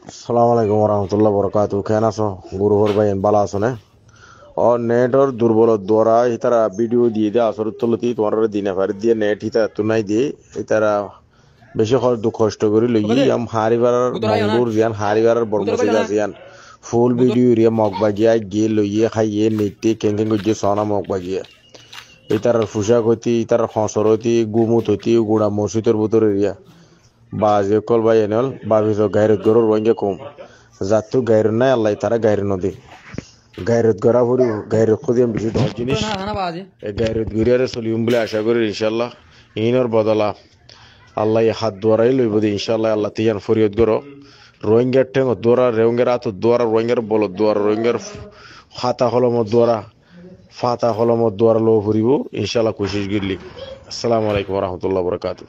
আসসালামু আলাইকুম রহমতুল্লাহ বরকাতু কেন আছো গুরুহর ভাই বালা আছো না ও নেটর দুর্বল দ্বারা ইতারা ভিডিও দিয়ে দেয় আসর তুলতি তোমার দিনে ফারি দিয়ে নেট হিতা তুনাই দিয়ে ইতারা বেশি দুঃখ কষ্ট করি লই আম হারিবার মঙ্গুর জিয়ান হারিবার বর্মসিলা জিয়ান ফুল ভিডিও রিয়া মগ বাগিয়া গিয়ে লইয়ে খাইয়ে নেটে কেঙ্কেন গিয়ে সনা মগ বাগিয়া ইতার ফুসা হইতি ইতার হসর হইতি গুমুত হইতি গুড়া মসজিদের ভিতরে রিয়া বা যে কল ভাই এনেল বা ভিতর গাইরত গরুর রঙে কম যাতো গাইর নাই আল্লাহ তারা গাইর নদী গাইরত গড়া ভরি গাইরত খুদিয়াম বেশি দশ জিনিস এই গাইরত গড়িয়ারে চলিম বলে আশা করি ইনশাল্লাহ ইনর বদলা আল্লাহ হাত দোয়ারাই লইব দি ইনশাল্লাহ আল্লাহ তিয়ান ফরিয়ত গরো রোহিঙ্গার ঠেঙ দোয়ারা রেঙ্গের আত দোয়ারা রোহিঙ্গার বল দোয়ারা রোহিঙ্গার ফাতা হলমত দোয়ারা ফাতা হলমত দোয়ারা লো ফুরিব ইনশাল্লাহ কোশিশ গিরলি আসসালামু আলাইকুম রহমতুল্লাহ বরকাতুহ।